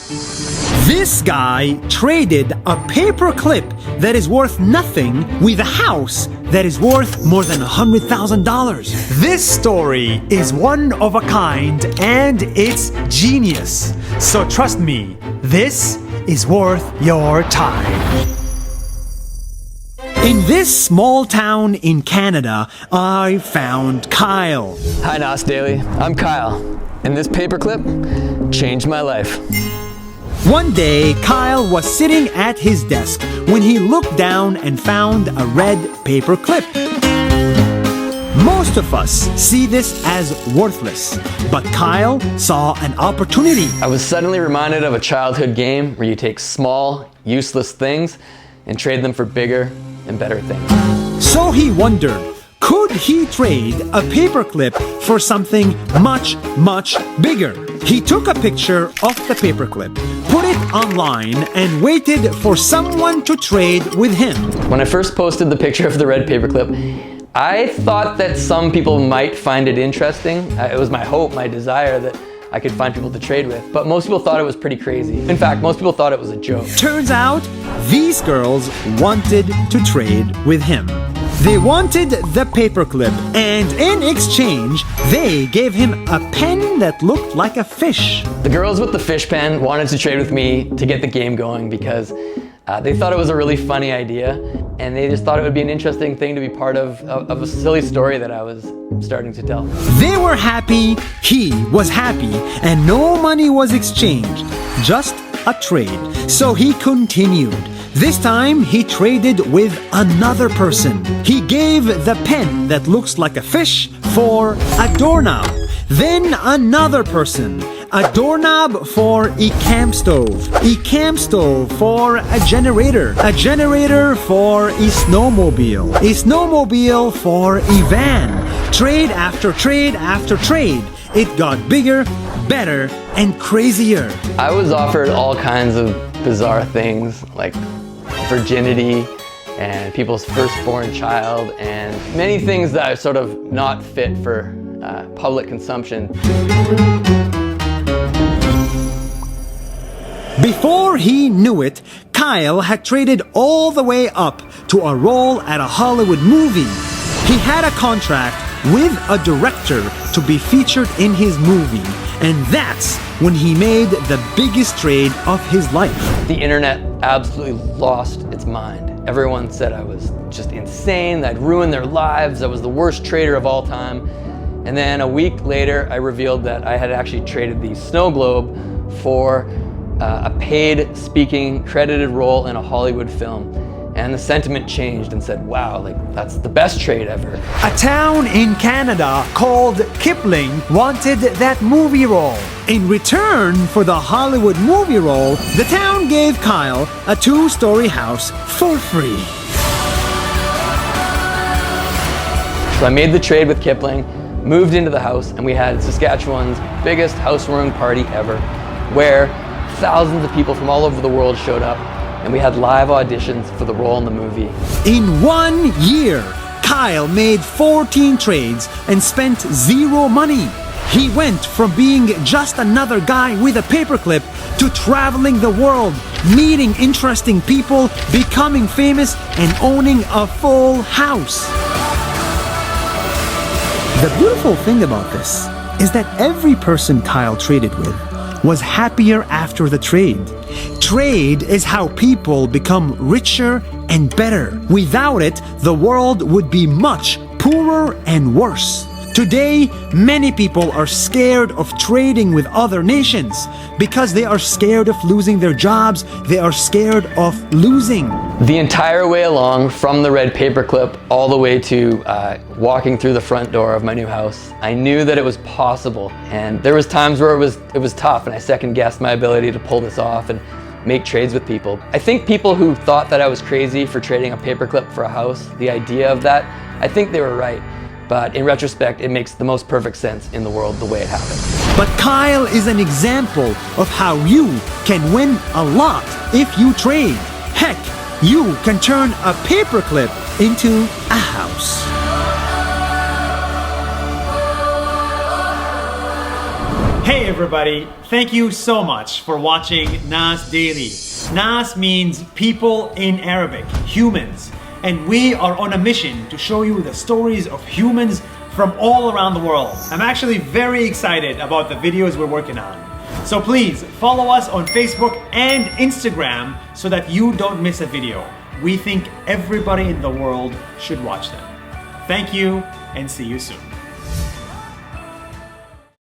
This guy traded a paper clip that is worth nothing with a house that is worth more than $100,000. This story is one of a kind and it's genius. So trust me, this is worth your time. In this small town in Canada, I found Kyle. Hi Nas Daily, I'm Kyle, and this paperclip changed my life. One day, Kyle was sitting at his desk when he looked down and found a red paper clip. Most of us see this as worthless, but Kyle saw an opportunity. I was suddenly reminded of a childhood game where you take small, useless things and trade them for bigger and better things. So he wondered, could he trade a paperclip for something much, much bigger? He took a picture of the paperclip, put it online, and waited for someone to trade with him. When I first posted the picture of the red paperclip, I thought that some people might find it interesting. It was my hope, my desire that I could find people to trade with, but most people thought it was pretty crazy. In fact, most people thought it was a joke. Turns out, these girls wanted to trade with him. They wanted the paperclip, and in exchange, they gave him a pen that looked like a fish. The girls with the fish pen wanted to trade with me to get the game going because they thought it was a really funny idea, and they just thought it would be an interesting thing to be part of a silly story that I was starting to tell. They were happy, he was happy, and no money was exchanged, just a trade. So he continued. This time, he traded with another person. He gave the pen that looks like a fish for a doorknob. Then another person. A doorknob for a camp stove for a generator for a snowmobile for a van. Trade after trade after trade. It got bigger, better, and crazier. I was offered all kinds of bizarre things like virginity and people's firstborn child and many things that are sort of not fit for public consumption. Before he knew it, Kyle had traded all the way up to a role at a Hollywood movie. He had a contract with a director to be featured in his movie, and that's when he made the biggest trade of his life. The internet absolutely lost its mind. Everyone said I was just insane, that I'd ruined their lives, I was the worst trader of all time. And then a week later, I revealed that I had actually traded the snow globe for a paid speaking credited role in a Hollywood film. And the sentiment changed and said, wow, that's the best trade ever. A town in Canada called Kipling wanted that movie role. In return for the Hollywood movie role, the town gave Kyle a 2-story house for free. So I made the trade with Kipling, moved into the house, and we had Saskatchewan's biggest housewarming party ever, where thousands of people from all over the world showed up, and we had live auditions for the role in the movie. In 1 year, Kyle made 14 trades and spent zero money. He went from being just another guy with a paperclip to traveling the world, meeting interesting people, becoming famous, and owning a full house. The beautiful thing about this is that every person Kyle traded with was happier after the trade. Trade is how people become richer and better. Without it, the world would be much poorer and worse. Today, many people are scared of trading with other nations because they are scared of losing their jobs. They are scared of losing. The entire way along, from the red paperclip all the way to walking through the front door of my new house, I knew that it was possible. And there was times where it was tough, and I second-guessed my ability to pull this off and make trades with people. I think people who thought that I was crazy for trading a paperclip for a house, the idea of that, I think they were right. But in retrospect, it makes the most perfect sense in the world the way it happened. But Kyle is an example of how you can win a lot if you trade. Heck, you can turn a paperclip into a house. Hey everybody, thank you so much for watching Nas Daily. Nas means people in Arabic, humans. And we are on a mission to show you the stories of humans from all around the world. I'm actually very excited about the videos we're working on. So please follow us on Facebook and Instagram so that you don't miss a video. We think everybody in the world should watch them. Thank you and see you soon.